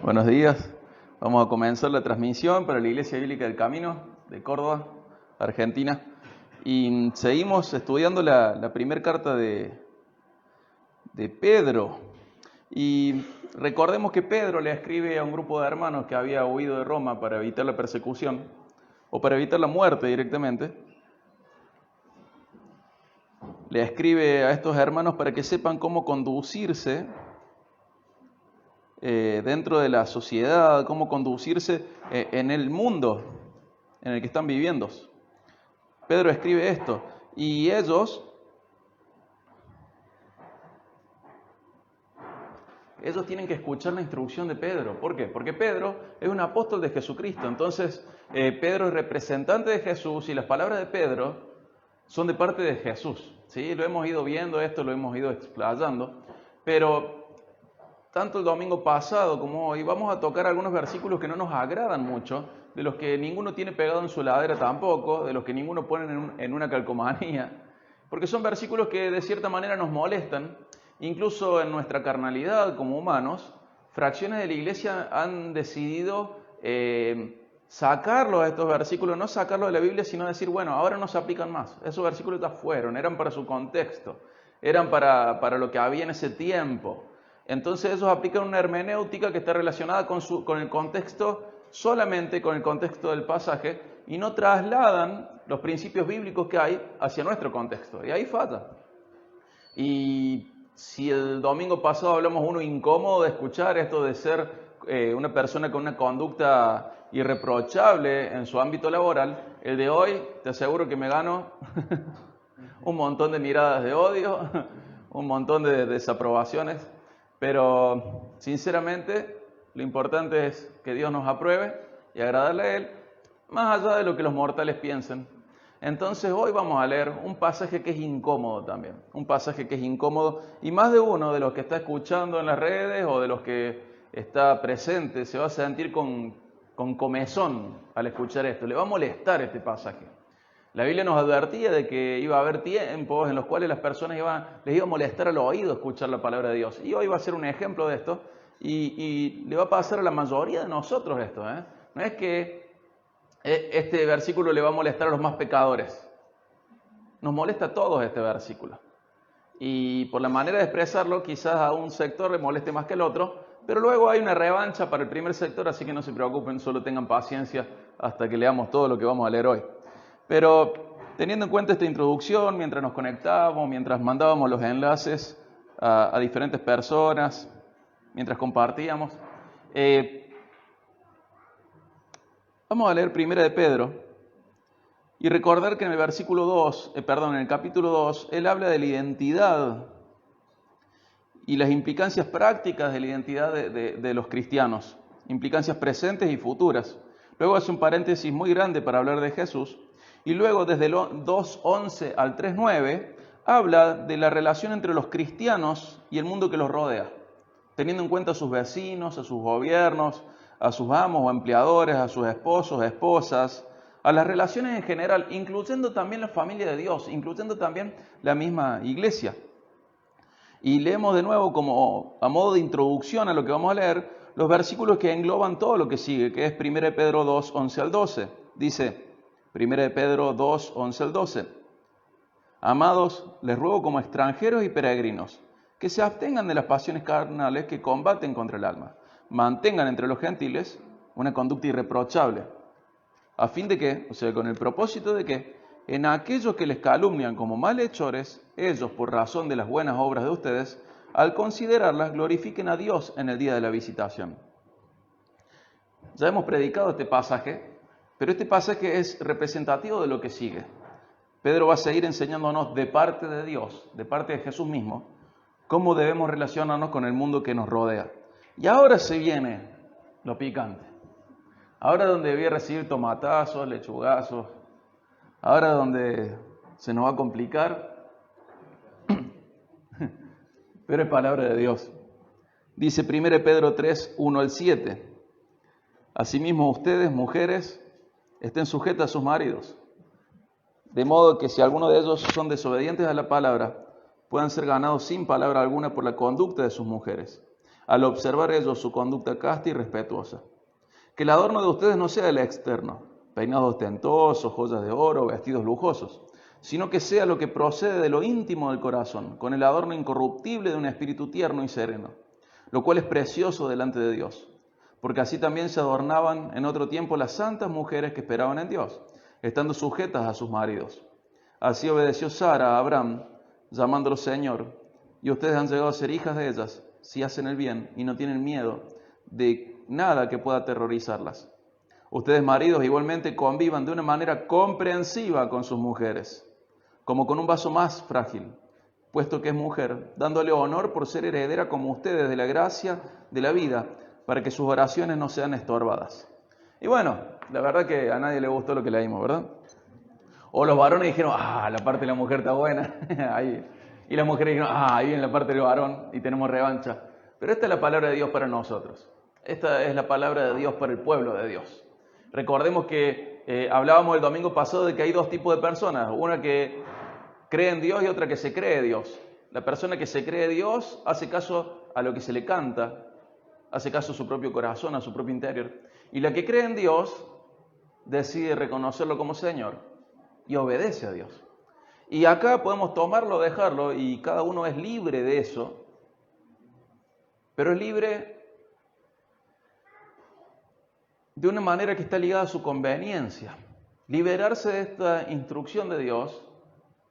Buenos días. Vamos a comenzar la transmisión para la Iglesia Bíblica del Camino de Córdoba, Argentina. Y seguimos estudiando la primera carta de Pedro. Y recordemos que Pedro le escribe a un grupo de hermanos que había huido de Roma para evitar la persecución o para evitar la muerte directamente. Le escribe a estos hermanos para que sepan cómo conducirse dentro de la sociedad, cómo conducirse en el mundo en el que están viviendo. Pedro escribe esto, y ellos tienen que escuchar la instrucción de Pedro. ¿Por qué? Porque Pedro es un apóstol de Jesucristo. Entonces, Pedro es representante de Jesús y las palabras de Pedro son de parte de Jesús. ¿Sí? Lo hemos ido viendo esto, lo hemos ido explayando, pero tanto el domingo pasado como hoy vamos a tocar algunos versículos que no nos agradan mucho, de los que ninguno tiene pegado en su heladera tampoco, de los que ninguno pone en una calcomanía, porque son versículos que de cierta manera nos molestan. Incluso en nuestra carnalidad como humanos, fracciones de la iglesia han decidido sacarlos a estos versículos, no sacarlos de la Biblia, sino decir, bueno, ahora no se aplican más. Esos versículos ya fueron, eran para su contexto, eran para lo que había en ese tiempo. Entonces ellos aplican una hermenéutica que está relacionada con el contexto, solamente con el contexto del pasaje, y no trasladan los principios bíblicos que hay hacia nuestro contexto. Y ahí falla. Y si el domingo pasado hablamos uno incómodo de escuchar esto de ser una persona con una conducta irreprochable en su ámbito laboral, el de hoy te aseguro que me gano un montón de miradas de odio, un montón de desaprobaciones. Pero sinceramente lo importante es que Dios nos apruebe y agradarle a Él, más allá de lo que los mortales piensen. Entonces hoy vamos a leer un pasaje que es incómodo también, un pasaje que es incómodo, y más de uno de los que está escuchando en las redes o de los que está presente se va a sentir con comezón al escuchar esto, le va a molestar este pasaje. La Biblia nos advertía de que iba a haber tiempos en los cuales las personas les iba a molestar al oído escuchar la palabra de Dios. Y hoy va a ser un ejemplo de esto y le va a pasar a la mayoría de nosotros esto. No es que este versículo le va a molestar a los más pecadores. Nos molesta a todos este versículo. Y por la manera de expresarlo, quizás a un sector le moleste más que al otro, pero luego hay una revancha para el primer sector, así que no se preocupen, solo tengan paciencia hasta que leamos todo lo que vamos a leer hoy. Pero teniendo en cuenta esta introducción, mientras nos conectábamos, mientras mandábamos los enlaces a diferentes personas, mientras compartíamos, vamos a leer Primera de Pedro y recordar que en el en el capítulo 2, él habla de la identidad y las implicancias prácticas de la identidad de los cristianos, implicancias presentes y futuras. Luego hace un paréntesis muy grande para hablar de Jesús. Y luego desde el 2.11 al 3.9 habla de la relación entre los cristianos y el mundo que los rodea, teniendo en cuenta a sus vecinos, a sus gobiernos, a sus amos o empleadores, a sus esposos, esposas, a las relaciones en general, incluyendo también la familia de Dios, incluyendo también la misma iglesia. Y leemos de nuevo como a modo de introducción a lo que vamos a leer, los versículos que engloban todo lo que sigue, que es 1 Pedro 2.11 al 12. Dice 1 Pedro 2, 11 al 12. Amados, les ruego como extranjeros y peregrinos, que se abstengan de las pasiones carnales que combaten contra el alma. Mantengan entre los gentiles una conducta irreprochable, a fin de que, con el propósito de que, en aquellos que les calumnian como malhechores, ellos, por razón de las buenas obras de ustedes, al considerarlas, glorifiquen a Dios en el día de la visitación. Ya hemos predicado este pasaje, pero este pasaje es representativo de lo que sigue. Pedro va a seguir enseñándonos de parte de Dios, de parte de Jesús mismo, cómo debemos relacionarnos con el mundo que nos rodea. Y ahora se viene lo picante. Ahora donde voy a recibir tomatazos, lechugazos. Ahora donde se nos va a complicar. Pero es palabra de Dios. Dice 1 Pedro 3, 1 al 7. Asimismo ustedes, mujeres, estén sujetas a sus maridos, de modo que si alguno de ellos son desobedientes a la palabra, puedan ser ganados sin palabra alguna por la conducta de sus mujeres, al observar ellos su conducta casta y respetuosa. Que el adorno de ustedes no sea el externo, peinados ostentosos, joyas de oro, vestidos lujosos, sino que sea lo que procede de lo íntimo del corazón, con el adorno incorruptible de un espíritu tierno y sereno, lo cual es precioso delante de Dios. Porque así también se adornaban en otro tiempo las santas mujeres que esperaban en Dios, estando sujetas a sus maridos. Así obedeció Sara a Abraham, llamándolo Señor, y ustedes han llegado a ser hijas de ellas, si hacen el bien y no tienen miedo de nada que pueda aterrorizarlas. Ustedes, maridos, igualmente convivan de una manera comprensiva con sus mujeres, como con un vaso más frágil, puesto que es mujer, dándole honor por ser heredera como ustedes de la gracia de la vida, para que sus oraciones no sean estorbadas. Y bueno, la verdad que a nadie le gustó lo que leímos, ¿verdad? O los varones dijeron, la parte de la mujer está buena, ahí. Y las mujeres dijeron, ahí viene la parte del varón y tenemos revancha. Pero esta es la palabra de Dios para nosotros. Esta es la palabra de Dios para el pueblo de Dios. Recordemos que hablábamos el domingo pasado de que hay dos tipos de personas. Una que cree en Dios y otra que se cree Dios. La persona que se cree Dios hace caso a lo que se le canta, hace caso a su propio corazón, a su propio interior. Y la que cree en Dios decide reconocerlo como Señor y obedece a Dios. Y acá podemos tomarlo o dejarlo y cada uno es libre de eso, pero es libre de una manera que está ligada a su conveniencia. Liberarse de esta instrucción de Dios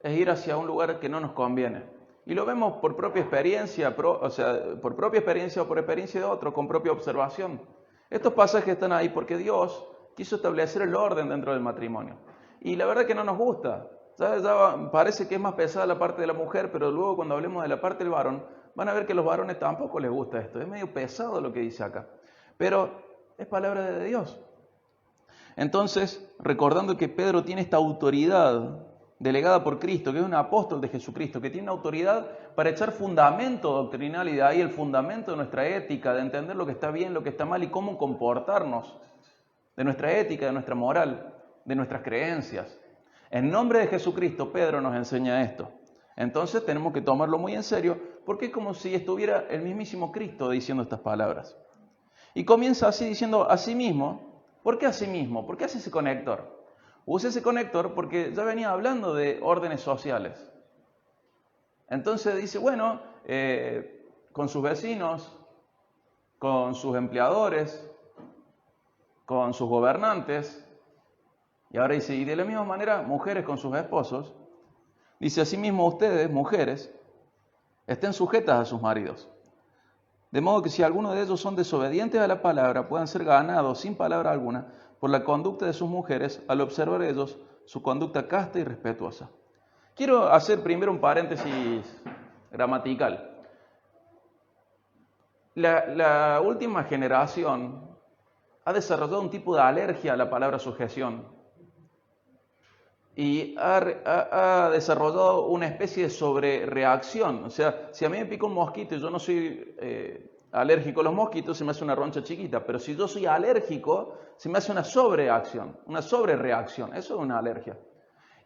es ir hacia un lugar que no nos conviene. Y lo vemos por propia experiencia, por propia experiencia o por experiencia de otro, con propia observación. Estos pasajes están ahí porque Dios quiso establecer el orden dentro del matrimonio. Y la verdad que no nos gusta. Ya parece que es más pesada la parte de la mujer, pero luego cuando hablemos de la parte del varón, van a ver que a los varones tampoco les gusta esto. Es medio pesado lo que dice acá. Pero es palabra de Dios. Entonces, recordando que Pedro tiene esta autoridad delegada por Cristo, que es un apóstol de Jesucristo, que tiene autoridad para echar fundamento doctrinal y de ahí el fundamento de nuestra ética, de entender lo que está bien, lo que está mal y cómo comportarnos, de nuestra ética, de nuestra moral, de nuestras creencias. En nombre de Jesucristo, Pedro nos enseña esto. Entonces tenemos que tomarlo muy en serio, porque es como si estuviera el mismísimo Cristo diciendo estas palabras. Y comienza así diciendo a sí mismo. ¿Por qué a sí mismo? ¿Por qué hace ese conector? Usa ese conector porque ya venía hablando de órdenes sociales. Entonces dice, bueno, con sus vecinos, con sus empleadores, con sus gobernantes, y ahora dice, y de la misma manera, mujeres con sus esposos, dice, asimismo ustedes, mujeres, estén sujetas a sus maridos. De modo que si alguno de ellos son desobedientes a la palabra, puedan ser ganados sin palabra alguna por la conducta de sus mujeres al observar ellos su conducta casta y respetuosa. Quiero hacer primero un paréntesis gramatical. La última generación ha desarrollado un tipo de alergia a la palabra sujeción y ha desarrollado una especie de sobrereacción. O sea, si a mí me pica un mosquito y yo no soy alérgico a los mosquitos, se me hace una roncha chiquita, pero si yo soy alérgico, se me hace una sobrereacción. Eso es una alergia.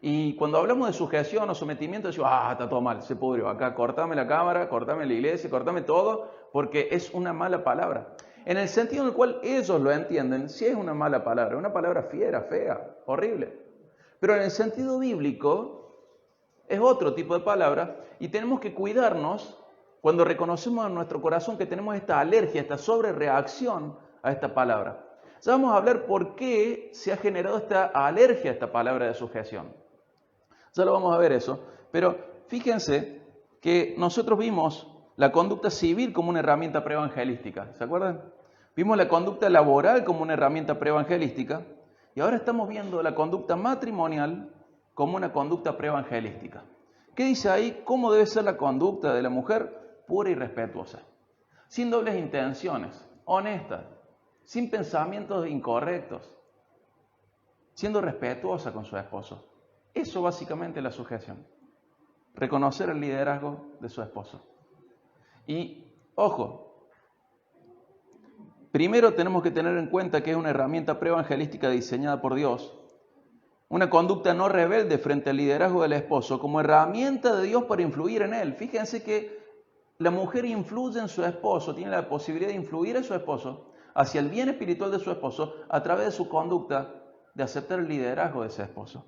Y cuando hablamos de sujeción o sometimiento, decimos, está todo mal, se pudrió, acá cortame la cámara, cortame la iglesia, cortame todo, porque es una mala palabra. En el sentido en el cual ellos lo entienden, sí es una mala palabra fiera, fea, horrible. Pero en el sentido bíblico es otro tipo de palabra y tenemos que cuidarnos cuando reconocemos en nuestro corazón que tenemos esta alergia, esta sobrereacción a esta palabra. Ya vamos a hablar por qué se ha generado esta alergia a esta palabra de sujeción. Ya lo vamos a ver eso, pero fíjense que nosotros vimos la conducta civil como una herramienta preevangelística, ¿se acuerdan? Vimos la conducta laboral como una herramienta preevangelística y ahora estamos viendo la conducta matrimonial como una conducta preevangelística. ¿Qué dice ahí? ¿Cómo debe ser la conducta de la mujer? Pura y respetuosa, sin dobles intenciones, honesta, sin pensamientos incorrectos, siendo respetuosa con su esposo. Eso básicamente es la sujeción. Reconocer el liderazgo de su esposo. Y, ojo, primero tenemos que tener en cuenta que es una herramienta preevangelística diseñada por Dios. Una conducta no rebelde frente al liderazgo del esposo como herramienta de Dios para influir en él. Fíjense que la mujer influye en su esposo, tiene la posibilidad de influir en su esposo hacia el bien espiritual de su esposo a través de su conducta de aceptar el liderazgo de ese esposo.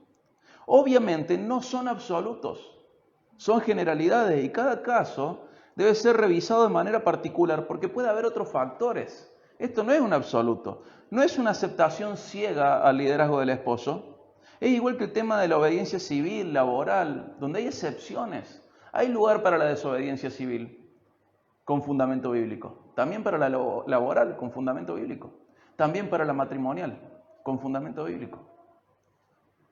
Obviamente no son absolutos, son generalidades y cada caso debe ser revisado de manera particular porque puede haber otros factores. Esto no es un absoluto, no es una aceptación ciega al liderazgo del esposo. Es igual que el tema de la obediencia civil, laboral, donde hay excepciones. Hay lugar para la desobediencia civil con fundamento bíblico, también para la laboral con fundamento bíblico, también para la matrimonial con fundamento bíblico.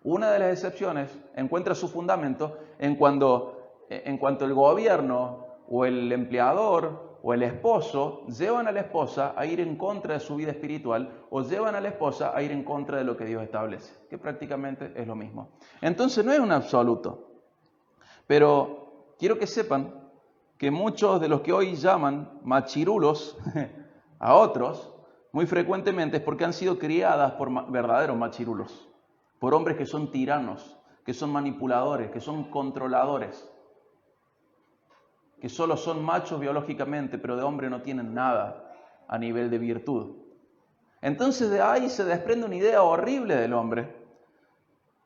Una de las excepciones encuentra su fundamento en cuanto el gobierno o el empleador o el esposo llevan a la esposa a ir en contra de su vida espiritual o llevan a la esposa a ir en contra de lo que Dios establece, que prácticamente es lo mismo. Entonces no es un absoluto, pero quiero que sepan que muchos de los que hoy llaman machirulos a otros, muy frecuentemente es porque han sido criadas por verdaderos machirulos, por hombres que son tiranos, que son manipuladores, que son controladores, que solo son machos biológicamente, pero de hombre no tienen nada a nivel de virtud. Entonces de ahí se desprende una idea horrible del hombre.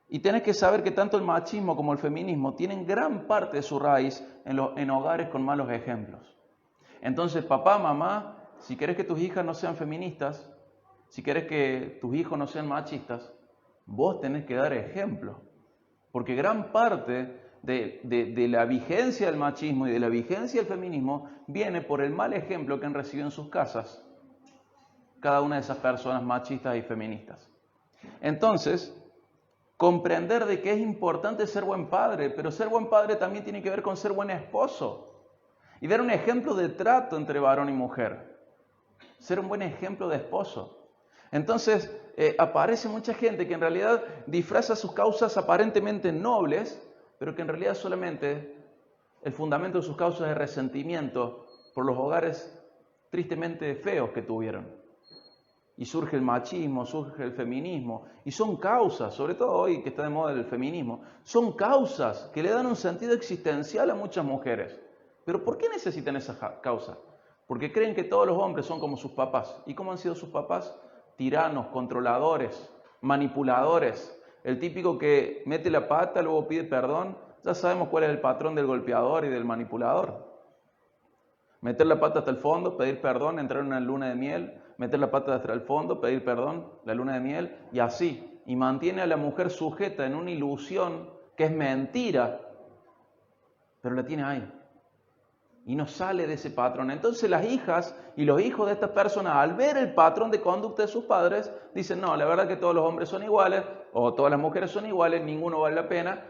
Y tenés que saber que tanto el machismo como el feminismo tienen gran parte de su raíz en hogares con malos ejemplos. Entonces, papá, mamá, si querés que tus hijas no sean feministas, si querés que tus hijos no sean machistas, vos tenés que dar ejemplo. Porque gran parte de la vigencia del machismo y de la vigencia del feminismo viene por el mal ejemplo que han recibido en sus casas cada una de esas personas machistas y feministas. Entonces, comprender de que es importante ser buen padre, pero ser buen padre también tiene que ver con ser buen esposo y dar un ejemplo de trato entre varón y mujer, ser un buen ejemplo de esposo. Entonces, aparece mucha gente que en realidad disfraza sus causas aparentemente nobles, pero que en realidad solamente el fundamento de sus causas es resentimiento por los hogares tristemente feos que tuvieron. Y surge el machismo, surge el feminismo, y son causas, sobre todo hoy que está de moda el feminismo, son causas que le dan un sentido existencial a muchas mujeres. Pero ¿por qué necesitan esas causas? Porque creen que todos los hombres son como sus papás. ¿Y cómo han sido sus papás? Tiranos, controladores, manipuladores. El típico que mete la pata, luego pide perdón. Ya sabemos cuál es el patrón del golpeador y del manipulador. Meter la pata hasta el fondo, pedir perdón, entrar en una luna de miel, meter la pata hasta el fondo, pedir perdón, la luna de miel, y así. Y mantiene a la mujer sujeta en una ilusión que es mentira, pero la tiene ahí. Y no sale de ese patrón. Entonces las hijas y los hijos de estas personas, al ver el patrón de conducta de sus padres, dicen, no, la verdad que todos los hombres son iguales, o todas las mujeres son iguales, ninguno vale la pena,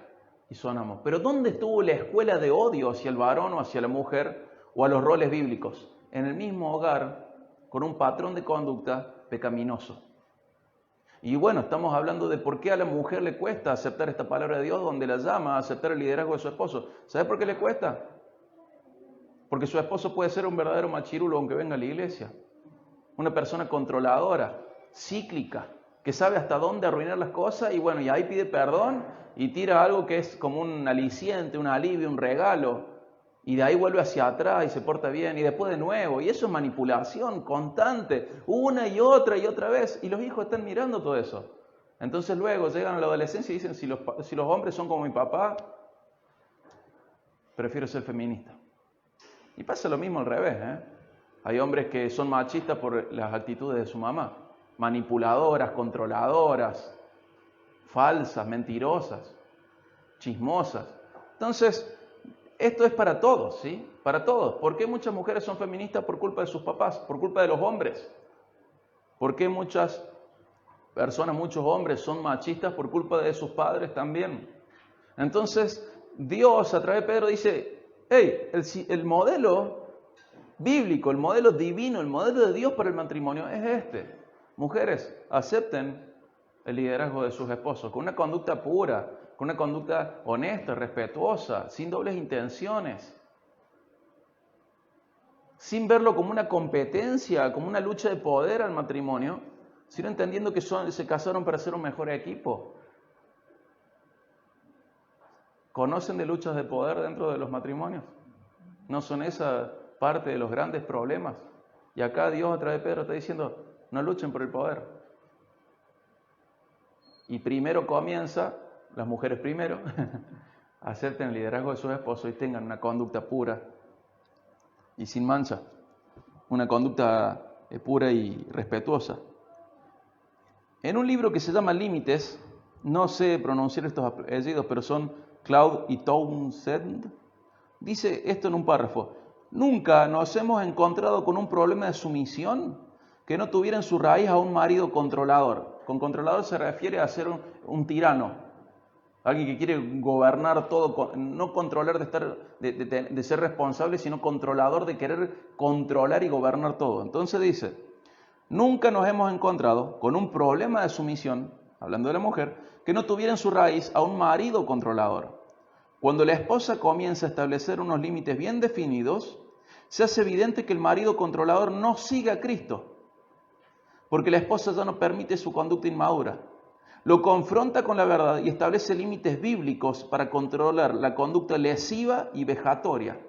y sonamos. Pero ¿dónde estuvo la escuela de odio hacia el varón o hacia la mujer, o a los roles bíblicos? En el mismo hogar, con un patrón de conducta pecaminoso. Y bueno, estamos hablando de por qué a la mujer le cuesta aceptar esta palabra de Dios, donde la llama a aceptar el liderazgo de su esposo. ¿Sabe por qué le cuesta? Porque su esposo puede ser un verdadero machirulo aunque venga a la iglesia. Una persona controladora, cíclica, que sabe hasta dónde arruinar las cosas y bueno, y ahí pide perdón y tira algo que es como un aliciente, un alivio, un regalo. Y de ahí vuelve hacia atrás y se porta bien y después de nuevo. Y eso es manipulación constante, una y otra vez. Y los hijos están mirando todo eso. Entonces luego llegan a la adolescencia y dicen, si los hombres son como mi papá, prefiero ser feminista. Y pasa lo mismo al revés, ¿eh? Hay hombres que son machistas por las actitudes de su mamá. Manipuladoras, controladoras, falsas, mentirosas, chismosas. Entonces, esto es para todos, ¿sí? Para todos. ¿Por qué muchas mujeres son feministas por culpa de sus papás? Por culpa de los hombres. ¿Por qué muchas personas, muchos hombres son machistas por culpa de sus padres también? Entonces, Dios a través de Pedro dice, hey, el modelo bíblico, el modelo divino, el modelo de Dios para el matrimonio es este. Mujeres, acepten el liderazgo de sus esposos con una conducta pura, con una conducta honesta, respetuosa, sin dobles intenciones, sin verlo como una competencia, como una lucha de poder al matrimonio, sino entendiendo que se casaron para ser un mejor equipo. ¿Conocen de luchas de poder dentro de los matrimonios? ¿No son esa parte de los grandes problemas? Y acá Dios a través de Pedro está diciendo, no luchen por el poder. Y primero comienza, las mujeres primero, acepten el liderazgo de sus esposos y tengan una conducta pura y sin mancha, una conducta pura y respetuosa. En un libro que se llama Límites, no sé pronunciar estos apellidos, pero son Cloud y Townsend, dice esto en un párrafo: nunca nos hemos encontrado con un problema de sumisión que no tuviera en su raíz a un marido controlador. Con controlador se refiere a ser un tirano, alguien que quiere gobernar todo, no controlar de ser responsable, sino controlador, de querer controlar y gobernar todo. Entonces dice, nunca nos hemos encontrado con un problema de sumisión, hablando de la mujer, que no tuviera en su raíz a un marido controlador. Cuando la esposa comienza a establecer unos límites bien definidos, se hace evidente que el marido controlador no sigue a Cristo, porque la esposa ya no permite su conducta inmadura. Lo confronta con la verdad y establece límites bíblicos para controlar la conducta lesiva y vejatoria.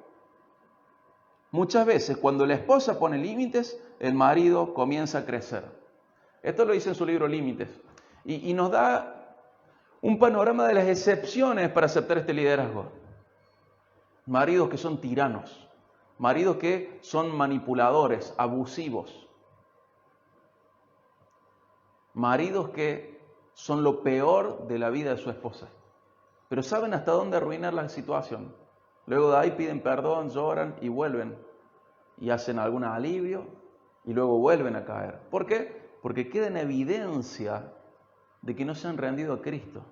Muchas veces, cuando la esposa pone límites, el marido comienza a crecer. Esto lo dice en su libro Límites. Y nos da un panorama de las excepciones para aceptar este liderazgo. Maridos que son tiranos, maridos que son manipuladores, abusivos, maridos que son lo peor de la vida de su esposa, pero saben hasta dónde arruinar la situación. Luego de ahí piden perdón, lloran y vuelven y hacen algún alivio y luego vuelven a caer. ¿Por qué? Porque queda en evidencia de que no se han rendido a Cristo.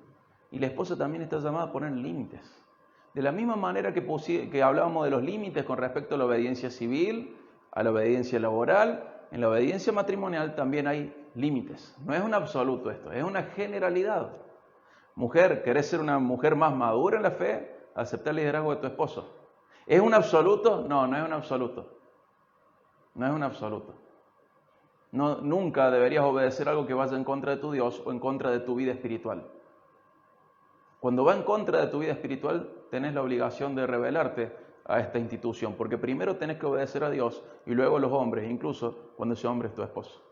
Y la esposa también está llamada a poner límites. De la misma manera que hablábamos de los límites con respecto a la obediencia civil, a la obediencia laboral, en la obediencia matrimonial también hay límites. No es un absoluto esto, es una generalidad. Mujer, ¿querés ser una mujer más madura en la fe? Acepta el liderazgo de tu esposo. ¿Es un absoluto? No, no es un absoluto. No es un absoluto. No, nunca deberías obedecer algo que vaya en contra de tu Dios o en contra de tu vida espiritual. Cuando va en contra de tu vida espiritual, tenés la obligación de rebelarte a esta institución, porque primero tenés que obedecer a Dios y luego a los hombres, incluso cuando ese hombre es tu esposo.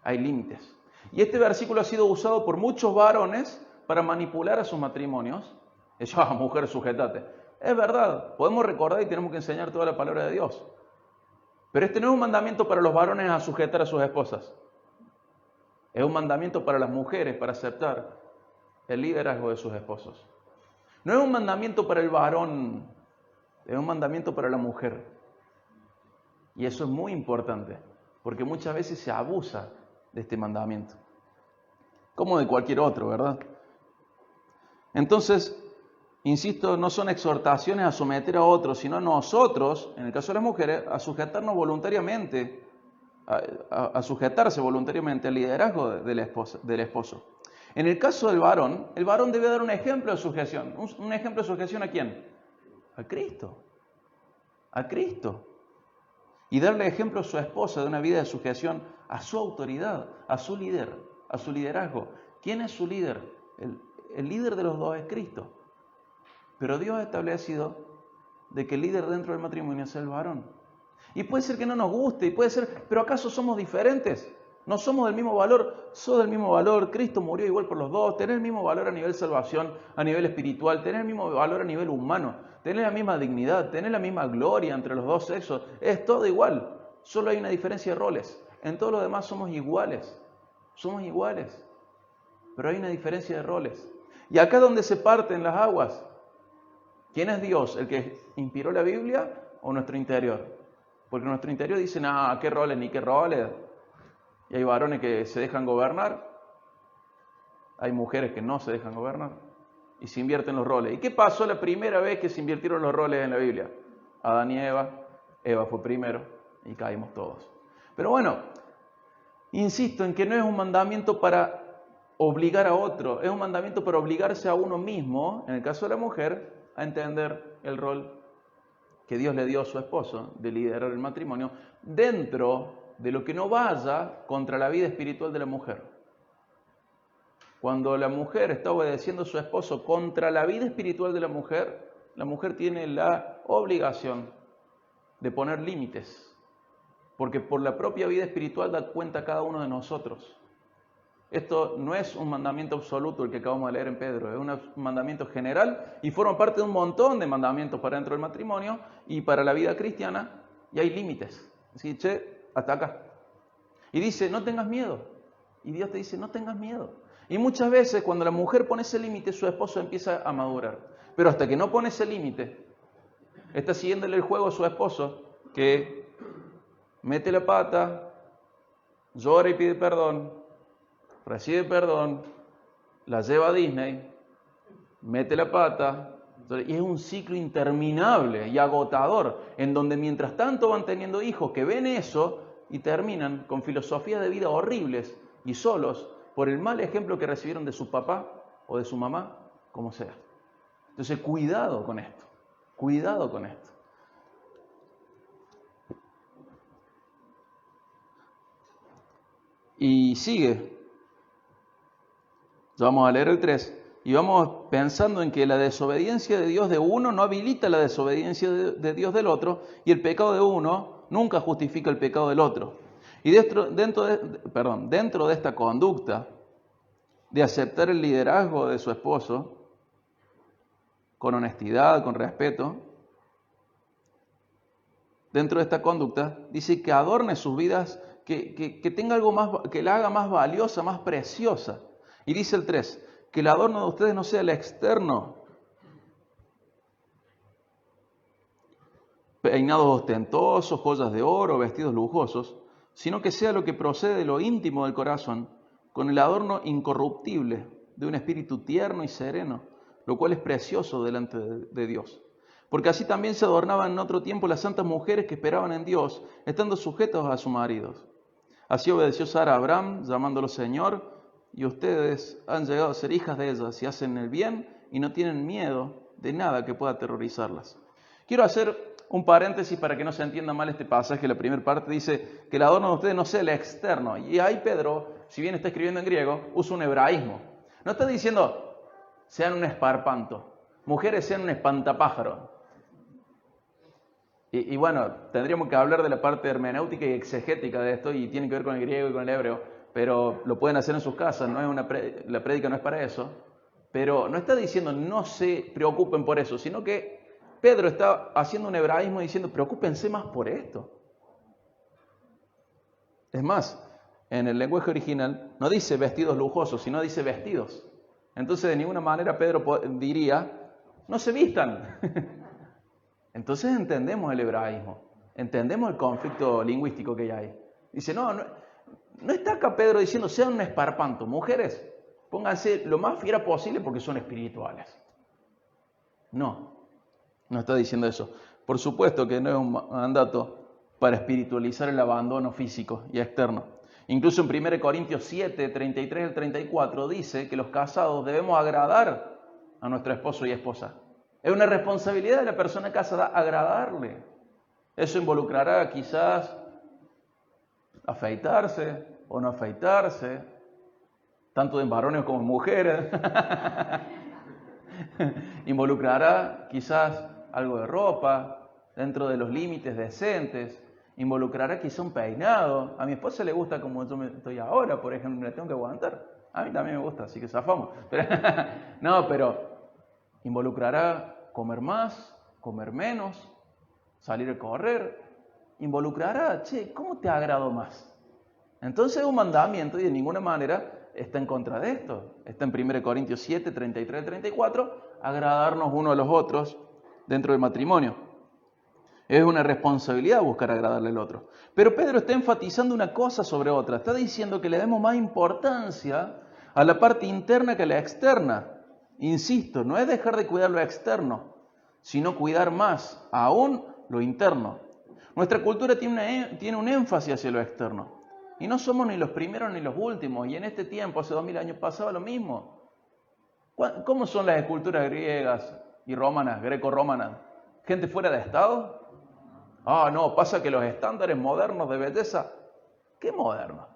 Hay límites. Y este versículo ha sido usado por muchos varones para manipular a sus matrimonios. Mujer, sujétate. Es verdad, podemos recordar y tenemos que enseñar toda la palabra de Dios. Pero este no es un mandamiento para los varones a sujetar a sus esposas. Es un mandamiento para las mujeres para aceptar el liderazgo de sus esposos. No es un mandamiento para el varón, es un mandamiento para la mujer. Y eso es muy importante, porque muchas veces se abusa de este mandamiento, como de cualquier otro, ¿verdad? Entonces, insisto, no son exhortaciones a someter a otros, sino nosotros, en el caso de las mujeres, a sujetarnos voluntariamente, a sujetarse voluntariamente al liderazgo del esposo. En el caso del varón, el varón debe dar un ejemplo de sujeción. ¿Un ejemplo de sujeción a quién? A Cristo. A Cristo. Y darle ejemplo a su esposa de una vida de sujeción a su autoridad, a su líder, a su liderazgo. ¿Quién es su líder? El líder de los dos es Cristo. Pero Dios ha establecido de que el líder dentro del matrimonio es el varón. Y puede ser que no nos guste, y puede ser, pero ¿acaso somos diferentes? No somos del mismo valor, sos del mismo valor, Cristo murió igual por los dos, tenés el mismo valor a nivel salvación, a nivel espiritual, tenés el mismo valor a nivel humano, tenés la misma dignidad, tenés la misma gloria entre los dos sexos, es todo igual, solo hay una diferencia de roles, en todo lo demás somos iguales, pero hay una diferencia de roles. Y acá donde se parten las aguas, ¿quién es Dios? ¿El que inspiró la Biblia o nuestro interior? Porque nuestro interior dice, qué roles, ni qué roles. Y hay varones que se dejan gobernar, hay mujeres que no se dejan gobernar y se invierten los roles. ¿Y qué pasó la primera vez que se invirtieron los roles en la Biblia? Adán y Eva fue primero y caímos todos. Pero bueno, insisto en que no es un mandamiento para obligar a otro, es un mandamiento para obligarse a uno mismo, en el caso de la mujer, a entender el rol que Dios le dio a su esposo de liderar el matrimonio dentro de lo que no vaya contra la vida espiritual de la mujer. Cuando la mujer está obedeciendo a su esposo contra la vida espiritual de la mujer tiene la obligación de poner límites, porque por la propia vida espiritual da cuenta cada uno de nosotros. Esto no es un mandamiento absoluto el que acabamos de leer en Pedro, es un mandamiento general y forma parte de un montón de mandamientos para dentro del matrimonio y para la vida cristiana, y hay límites. Así, hasta acá. Y dice, no tengas miedo. Y Dios te dice, no tengas miedo. Y muchas veces cuando la mujer pone ese límite, su esposo empieza a madurar. Pero hasta que no pone ese límite, está siguiéndole el juego a su esposo, que mete la pata, llora y pide perdón, recibe perdón, la lleva a Disney, mete la pata, y es un ciclo interminable y agotador, en donde mientras tanto van teniendo hijos que ven eso y terminan con filosofías de vida horribles y solos por el mal ejemplo que recibieron de su papá o de su mamá, como sea. Entonces, cuidado con esto, cuidado con esto. Y sigue. Vamos a leer el 3 y vamos pensando en que la desobediencia de Dios de uno no habilita la desobediencia de Dios del otro, y el pecado de uno nunca justifica el pecado del otro. Y dentro de esta conducta de aceptar el liderazgo de su esposo con honestidad, con respeto, dentro de esta conducta dice que adorne sus vidas, que tenga algo más, que la haga más valiosa, más preciosa. Y dice el 3, que el adorno de ustedes no sea el externo, peinados ostentosos, joyas de oro, vestidos lujosos, sino que sea lo que procede de lo íntimo del corazón, con el adorno incorruptible de un espíritu tierno y sereno, lo cual es precioso delante de Dios. Porque así también se adornaban en otro tiempo las santas mujeres que esperaban en Dios, estando sujetas a sus maridos. Así obedeció Sara a Abraham, llamándolo Señor, y ustedes han llegado a ser hijas de ellas y hacen el bien y no tienen miedo de nada que pueda aterrorizarlas. Quiero hacer un paréntesis para que no se entienda mal este pasaje. La primera parte dice que el adorno de ustedes no sea el externo. Y ahí Pedro, si bien está escribiendo en griego, usa un hebraísmo. No está diciendo sean un esparpanto, mujeres sean un espantapájaro. Y bueno, tendríamos que hablar de la parte hermenéutica y exegética de esto, y tiene que ver con el griego y con el hebreo, pero lo pueden hacer en sus casas, no es la prédica no es para eso. Pero no está diciendo no se preocupen por eso, sino que Pedro está haciendo un hebraísmo diciendo preocúpense más por esto. Es más, en el lenguaje original no dice vestidos lujosos, sino dice vestidos. Entonces de ninguna manera Pedro diría no se vistan. Entonces entendemos el hebraísmo, entendemos el conflicto lingüístico que hay. Dice, no está acá Pedro diciendo sean un esparpanto, mujeres, pónganse lo más fiera posible porque son espirituales. No está diciendo eso. Por supuesto que no es un mandato para espiritualizar el abandono físico y externo. Incluso en 1 Corintios 7, 33 al 34 dice que los casados debemos agradar a nuestro esposo y esposa. Es una responsabilidad de la persona casada agradarle. Eso involucrará quizás afeitarse o no afeitarse, tanto en varones como en mujeres. Involucrará quizás algo de ropa dentro de los límites decentes. Involucrará quizás un peinado. A mi esposa le gusta como yo estoy ahora, por ejemplo, me tengo que aguantar. A mí también me gusta, así que zafamos. Pero involucrará comer más, comer menos, salir a correr. Involucrará, ¿cómo te agrado más? Entonces es un mandamiento y de ninguna manera está en contra de esto. Está en 1 Corintios 7, 33 y 34, agradarnos unos a los otros dentro del matrimonio. Es una responsabilidad buscar agradarle al otro. Pero Pedro está enfatizando una cosa sobre otra. Está diciendo que le demos más importancia a la parte interna que a la externa. Insisto, no es dejar de cuidar lo externo, sino cuidar más aún lo interno. Nuestra cultura tiene un énfasis hacia lo externo. Y no somos ni los primeros ni los últimos. Y en este tiempo, hace 2000 años, pasaba lo mismo. ¿Cómo son las esculturas griegas y romanas, greco-romanas? ¿Gente fuera de estado? No, pasa que los estándares modernos de belleza... ¿Qué moderno?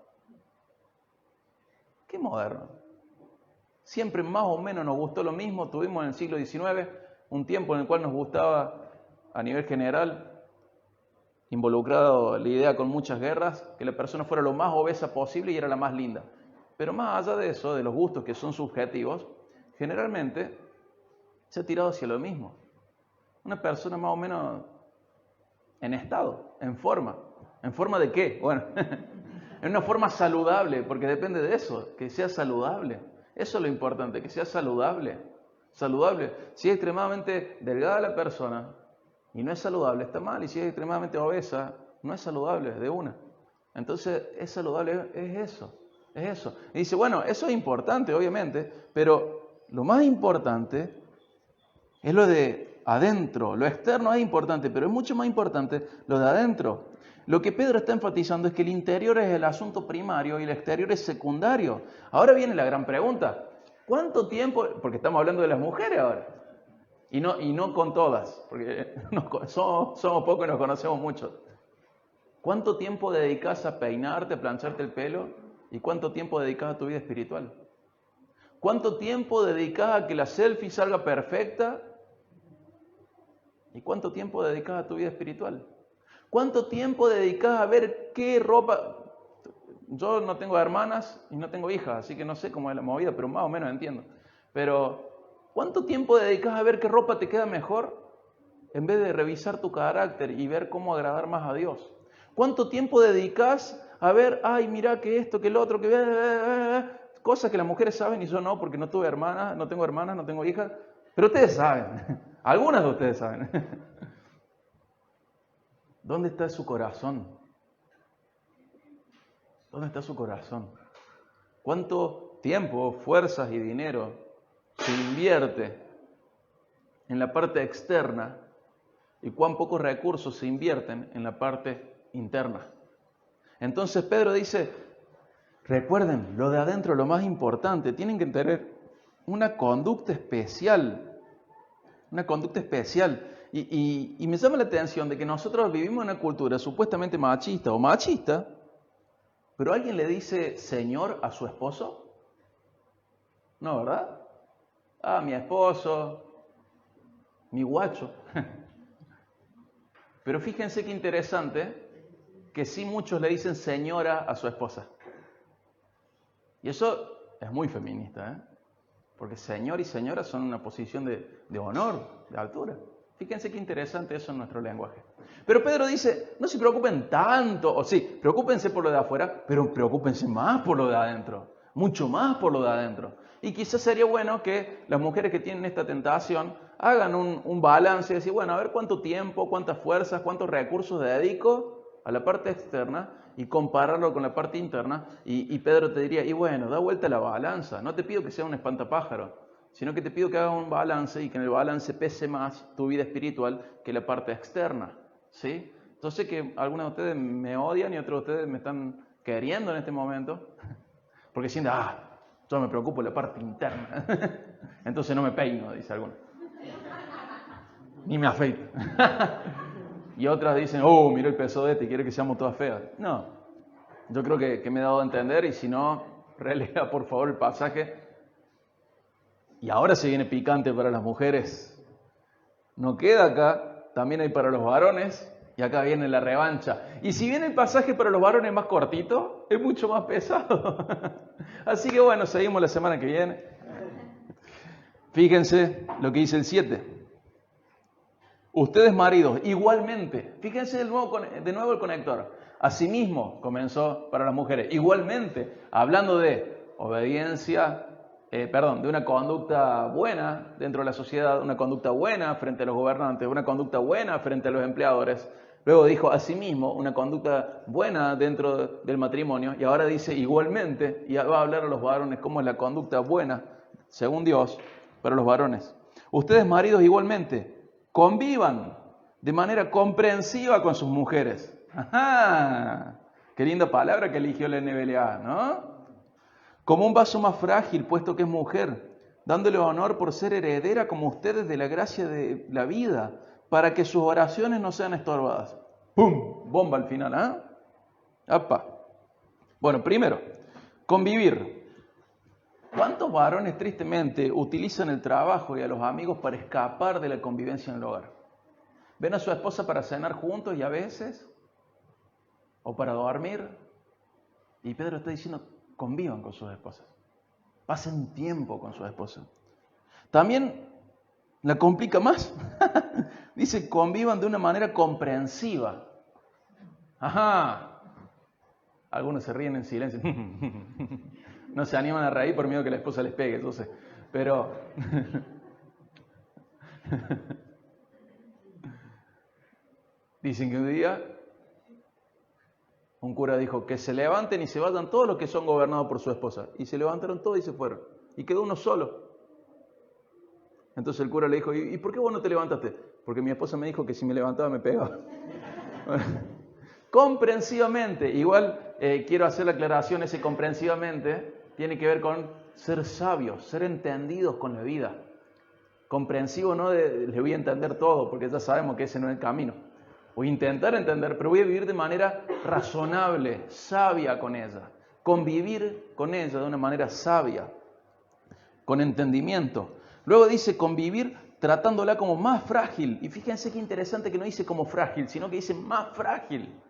¿Qué moderno? Siempre más o menos nos gustó lo mismo. Tuvimos en el siglo XIX un tiempo en el cual nos gustaba a nivel general involucrado la idea con muchas guerras, que la persona fuera lo más obesa posible y era la más linda. Pero más allá de eso, de los gustos que son subjetivos, generalmente se ha tirado hacia lo mismo. Una persona más o menos en estado, en forma. ¿En forma de qué? Bueno, en una forma saludable, porque depende de eso, que sea saludable. Eso es lo importante, que sea saludable. Saludable. Si es extremadamente delgada la persona y no es saludable, está mal. Y si es extremadamente obesa, no es saludable de una. Entonces, es saludable, es eso. Es eso. Y dice, bueno, eso es importante, obviamente, pero lo más importante es lo de adentro. Lo externo es importante, pero es mucho más importante lo de adentro. Lo que Pedro está enfatizando es que el interior es el asunto primario y el exterior es secundario. Ahora viene la gran pregunta. ¿Cuánto tiempo? Porque estamos hablando de las mujeres ahora. Y no con todas, porque somos pocos y nos conocemos mucho. ¿Cuánto tiempo dedicas a peinarte, a plancharte el pelo? ¿Y cuánto tiempo dedicas a tu vida espiritual? ¿Cuánto tiempo dedicas a que la selfie salga perfecta? ¿Y cuánto tiempo dedicas a tu vida espiritual? ¿Cuánto tiempo dedicas a ver qué ropa? Yo no tengo hermanas y no tengo hijas, así que no sé cómo es la movida, pero más o menos entiendo. Pero, ¿cuánto tiempo dedicas a ver qué ropa te queda mejor en vez de revisar tu carácter y ver cómo agradar más a Dios? ¿Cuánto tiempo dedicas a ver, ay, mira que esto, que el otro, que... cosas que las mujeres saben y yo no, porque no tengo hermanas, no tengo hijas, pero ustedes saben, algunas de ustedes saben. ¿Dónde está su corazón? ¿Dónde está su corazón? ¿Cuánto tiempo, fuerzas y dinero se invierte en la parte externa y cuán pocos recursos se invierten en la parte interna? Entonces Pedro dice, recuerden, lo de adentro es lo más importante, tienen que tener una conducta especial, Y me llama la atención de que nosotros vivimos en una cultura supuestamente machista o machista, pero ¿alguien le dice señor a su esposo? No, ¿verdad? Ah, mi esposo, mi guacho. Pero fíjense qué interesante que sí muchos le dicen señora a su esposa. Y eso es muy feminista, ¿eh? Porque señor y señora son una posición de honor, de altura. Fíjense qué interesante eso en nuestro lenguaje. Pero Pedro dice, no se preocupen tanto, o sí, preocúpense por lo de afuera, pero preocúpense más por lo de adentro, mucho más por lo de adentro. Y quizás sería bueno que las mujeres que tienen esta tentación hagan un balance y decir, bueno, a ver cuánto tiempo, cuántas fuerzas, cuántos recursos dedico a la parte externa y compararlo con la parte interna. Y Pedro te diría, y bueno, da vuelta la balanza, no te pido que sea un espantapájaro, sino que te pido que hagas un balance y que en el balance pese más tu vida espiritual que la parte externa, ¿sí? Entonces que algunos de ustedes me odian y otros de ustedes me están queriendo en este momento, porque sienten, yo me preocupo de la parte interna, entonces no me peino, dice alguno, ni me afeito. Y otras dicen, mira el peso de este, quiere que seamos todas feas. No, yo creo que me he dado a entender, y si no, relea por favor el pasaje. Y ahora se viene picante para las mujeres. No queda acá, también hay para los varones, y acá viene la revancha. Y si viene el pasaje para los varones más cortito, es mucho más pesado. Así que bueno, seguimos la semana que viene. Fíjense lo que dice el 7. Ustedes maridos, igualmente, fíjense de nuevo el conector. Asimismo comenzó para las mujeres, igualmente, hablando de obediencia, de una conducta buena dentro de la sociedad, una conducta buena frente a los gobernantes, una conducta buena frente a los empleadores. Luego dijo asimismo una conducta buena dentro del matrimonio, y ahora dice igualmente, y va a hablar a los varones cómo es la conducta buena, según Dios, para los varones. Ustedes maridos igualmente, convivan de manera comprensiva con sus mujeres. ¡Ajá! Qué linda palabra que eligió la NBLA, ¿no? Como un vaso más frágil, puesto que es mujer, dándole honor por ser heredera como ustedes de la gracia de la vida, para que sus oraciones no sean estorbadas. ¡Pum! Bomba al final, ¿ah? ¡Apa! Bueno, primero, convivir. ¿Cuántos varones tristemente utilizan el trabajo y a los amigos para escapar de la convivencia en el hogar? Ven a su esposa para cenar juntos y a veces o para dormir. Y Pedro está diciendo, convivan con sus esposas. Pasen tiempo con sus esposas. También la complica más. Dice, convivan de una manera comprensiva. Ajá. Algunos se ríen en silencio. No se animan a reír por miedo que la esposa les pegue, yo sé. Pero dicen que un día un cura dijo que se levanten y se vayan todos los que son gobernados por su esposa. Y se levantaron todos y se fueron. Y quedó uno solo. Entonces el cura le dijo, ¿y por qué vos no te levantaste? Porque mi esposa me dijo que si me levantaba me pegaba. Comprensivamente. Igual quiero hacer la aclaración, ese comprensivamente tiene que ver con ser sabios, ser entendidos con la vida. Comprensivo no de le voy a entender todo, porque ya sabemos que ese no es el camino. Voy a intentar entender, pero voy a vivir de manera razonable, sabia con ella. Convivir con ella de una manera sabia, con entendimiento. Luego dice convivir tratándola como más frágil. Y fíjense qué interesante que no dice como frágil, sino que dice más frágil.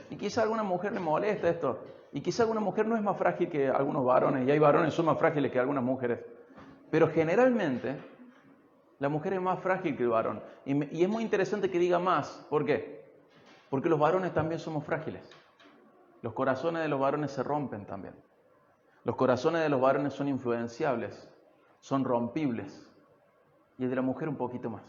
Y quizá a alguna mujer le molesta esto. Y quizá alguna mujer no es más frágil que algunos varones. Y hay varones que son más frágiles que algunas mujeres. Pero generalmente la mujer es más frágil que el varón. Y es muy interesante que diga más. ¿Por qué? Porque los varones también somos frágiles. Los corazones de los varones se rompen también. Los corazones de los varones son influenciables, son rompibles. Y el de la mujer un poquito más.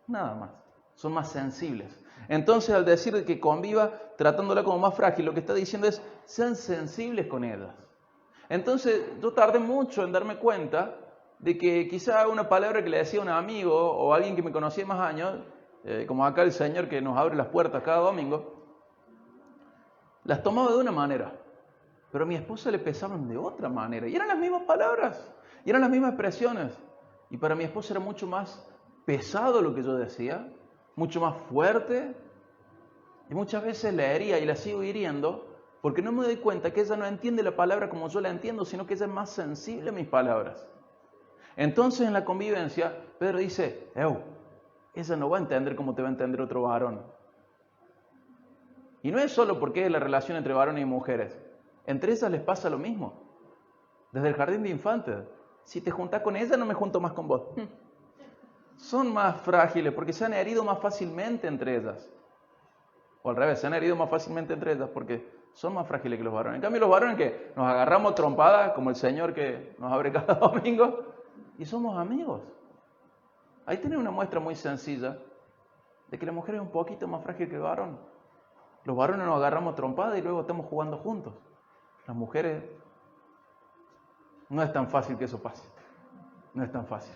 Nada más. Son más sensibles. Entonces, al decir que conviva tratándola como más frágil, lo que está diciendo es, sean sensibles con ellas. Entonces, yo tardé mucho en darme cuenta de que quizá una palabra que le decía a un amigo o a alguien que me conocía más años, como acá el Señor que nos abre las puertas cada domingo, las tomaba de una manera, pero a mi esposa le pesaban de otra manera. Y eran las mismas palabras, y eran las mismas expresiones. Y para mi esposa era mucho más pesado lo que yo decía, mucho más fuerte, y muchas veces la hería y la sigo hiriendo, porque no me doy cuenta que ella no entiende la palabra como yo la entiendo, sino que ella es más sensible a mis palabras. Entonces en la convivencia, Pedro dice, ella no va a entender como te va a entender otro varón. Y no es solo porque es la relación entre varones y mujeres. Entre ellas les pasa lo mismo. Desde el jardín de infantes. Si te juntás con ella, no me junto más con vos. Son más frágiles porque se han herido más fácilmente entre ellas. O al revés, se han herido más fácilmente entre ellas porque son más frágiles que los varones. En cambio, los varones que nos agarramos trompadas, como el Señor que nos abre cada domingo, y somos amigos. Ahí tenés una muestra muy sencilla de que la mujer es un poquito más frágil que el varón. Los varones nos agarramos trompadas y luego estamos jugando juntos. Las mujeres, no es tan fácil que eso pase. No es tan fácil.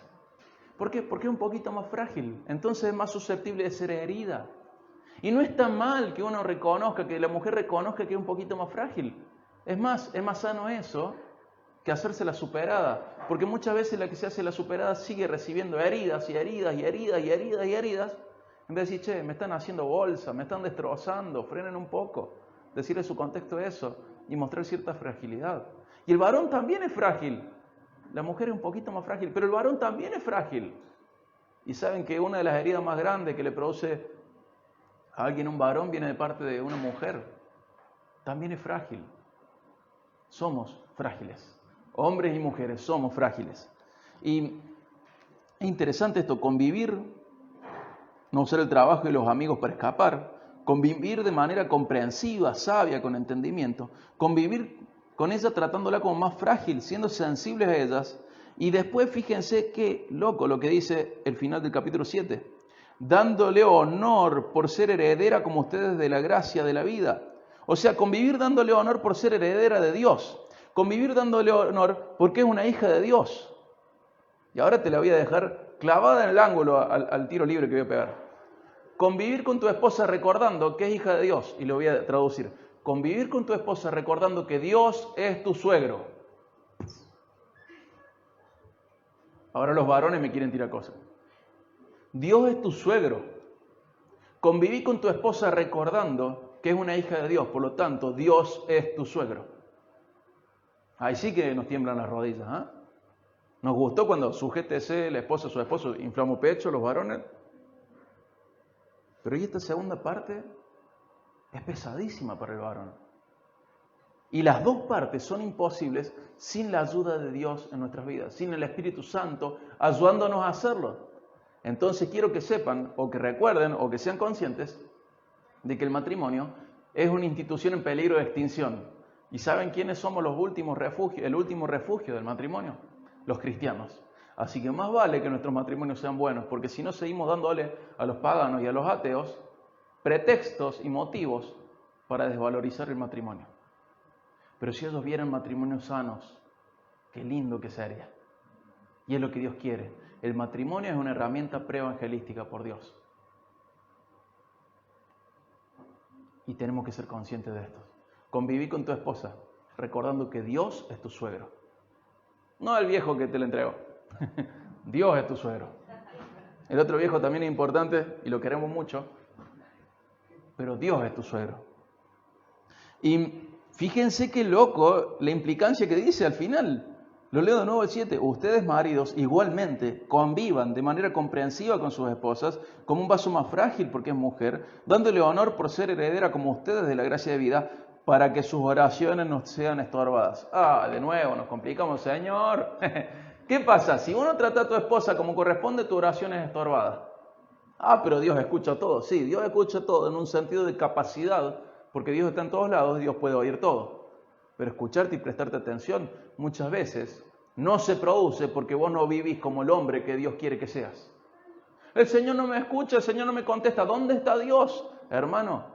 ¿Por qué? Porque es un poquito más frágil. Entonces es más susceptible de ser herida. Y no está mal que uno reconozca, que la mujer reconozca que es un poquito más frágil. Es más sano eso que hacerse la superada. Porque muchas veces la que se hace la superada sigue recibiendo heridas y heridas y heridas y heridas y heridas. En vez de decir, che, me están haciendo bolsa, me están destrozando, frenen un poco. Decirle su contexto eso y mostrar cierta fragilidad. Y el varón también es frágil. La mujer es un poquito más frágil, pero el varón también es frágil. Y saben que una de las heridas más grandes que le produce a alguien un varón viene de parte de una mujer. También es frágil. Somos frágiles. Hombres y mujeres somos frágiles. Y es interesante esto, convivir, no usar el trabajo y los amigos para escapar, convivir de manera comprensiva, sabia, con entendimiento, convivir con ella tratándola como más frágil, siendo sensibles a ellas. Y después fíjense qué loco lo que dice el final del capítulo 7. Dándole honor por ser heredera como ustedes de la gracia de la vida. O sea, convivir dándole honor por ser heredera de Dios. Convivir dándole honor porque es una hija de Dios. Y ahora te la voy a dejar clavada en el ángulo al tiro libre que voy a pegar. Convivir con tu esposa recordando que es hija de Dios. Y lo voy a traducir. Convivir con tu esposa recordando que Dios es tu suegro. Ahora los varones me quieren tirar cosas. Dios es tu suegro. Conviví con tu esposa recordando que es una hija de Dios. Por lo tanto, Dios es tu suegro. Ahí sí que nos tiemblan las rodillas. ¿Eh? Nos gustó cuando sujétese la esposa a su esposo, inflamos pecho, los varones. Pero ¿y esta segunda parte? es pesadísima para el varón. Y las dos partes son imposibles sin la ayuda de Dios en nuestras vidas, sin el Espíritu Santo ayudándonos a hacerlo. Entonces quiero que sepan, o que recuerden, o que sean conscientes de que el matrimonio es una institución en peligro de extinción. ¿Y saben quiénes somos los últimos refugios, el último refugio del matrimonio? Los cristianos. Así que más vale que nuestros matrimonios sean buenos, porque si no seguimos dándole a los paganos y a los ateos pretextos y motivos para desvalorizar el matrimonio. Pero si ellos vieran matrimonios sanos, qué lindo que sería. Y es lo que Dios quiere. El matrimonio es una herramienta preevangelística por Dios. Y tenemos que ser conscientes de esto. Conviví con tu esposa, recordando que Dios es tu suegro. No el viejo que te lo entregó. Dios es tu suegro. El otro viejo también es importante y lo queremos mucho, pero Dios es tu suegro. Y fíjense qué loco la implicancia que dice al final. Lo leo de nuevo el 7. Ustedes, maridos, igualmente convivan de manera comprensiva con sus esposas, como un vaso más frágil porque es mujer, dándole honor por ser heredera como ustedes de la gracia de vida, para que sus oraciones no sean estorbadas. De nuevo, nos complicamos, Señor. ¿Qué pasa? Si uno trata a tu esposa como corresponde, tu oración es estorbada. Pero Dios escucha todo. Sí, Dios escucha todo en un sentido de capacidad, porque Dios está en todos lados, Dios puede oír todo. Pero escucharte y prestarte atención muchas veces no se produce porque vos no vivís como el hombre que Dios quiere que seas. El Señor no me escucha, el Señor no me contesta. ¿Dónde está Dios? Hermano,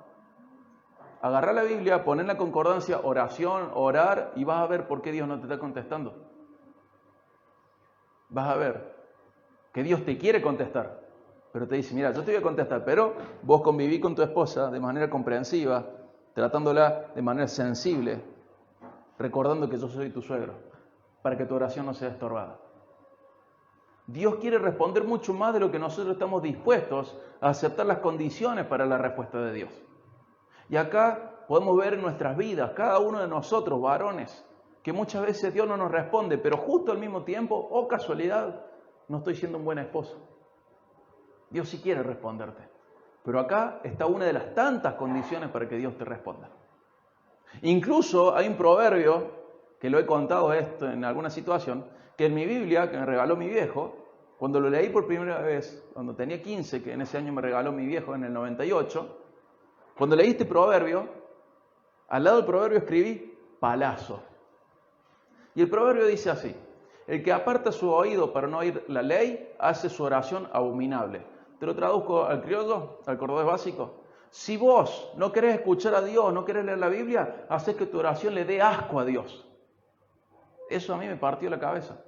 agarrá la Biblia, poné en la concordancia oración, orar, y vas a ver por qué Dios no te está contestando. Vas a ver que Dios te quiere contestar, pero te dice, mira, yo te voy a contestar, pero vos conviví con tu esposa de manera comprensiva, tratándola de manera sensible, recordando que yo soy tu suegro, para que tu oración no sea estorbada. Dios quiere responder mucho más de lo que nosotros estamos dispuestos a aceptar las condiciones para la respuesta de Dios. Y acá podemos ver en nuestras vidas, cada uno de nosotros, varones, que muchas veces Dios no nos responde, pero justo al mismo tiempo, casualidad, no estoy siendo un buen esposo. Dios sí quiere responderte. Pero acá está una de las tantas condiciones para que Dios te responda. Incluso hay un proverbio, que lo he contado esto en alguna situación, que en mi Biblia, que me regaló mi viejo, cuando lo leí por primera vez, cuando tenía 15, que en ese año me regaló mi viejo en el 98, cuando leí este proverbio, al lado del proverbio escribí palazo. Y el proverbio dice así: el que aparta su oído para no oír la ley, hace su oración abominable. Te lo traduzco al criollo, al cordobés básico. Si vos no querés escuchar a Dios, no querés leer la Biblia, haces que tu oración le dé asco a Dios. Eso a mí me partió la cabeza.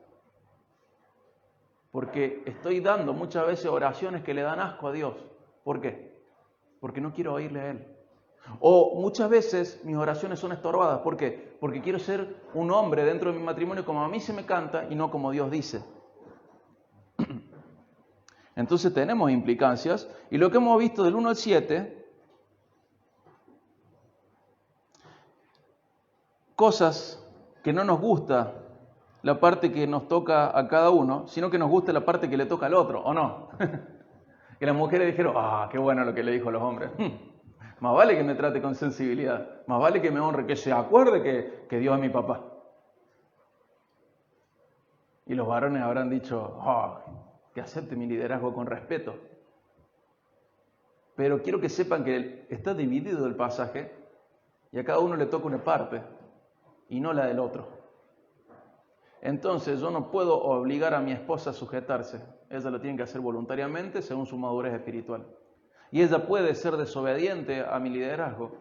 Porque estoy dando muchas veces oraciones que le dan asco a Dios. ¿Por qué? Porque no quiero oírle a Él. O muchas veces mis oraciones son estorbadas. ¿Por qué? Porque quiero ser un hombre dentro de mi matrimonio como a mí se me canta y no como Dios dice. Entonces tenemos implicancias. Y lo que hemos visto del 1 al 7, cosas que no nos gusta la parte que nos toca a cada uno, sino que nos gusta la parte que le toca al otro, ¿o no? Que las mujeres dijeron, qué bueno lo que le dijo a los hombres. Más vale que me trate con sensibilidad, más vale que me honre, que se acuerde que Dios es mi papá. Y los varones habrán dicho, que acepte mi liderazgo con respeto. Pero quiero que sepan que está dividido el pasaje y a cada uno le toca una parte y no la del otro. Entonces yo no puedo obligar a mi esposa a sujetarse. Ella lo tiene que hacer voluntariamente según su madurez espiritual. Y ella puede ser desobediente a mi liderazgo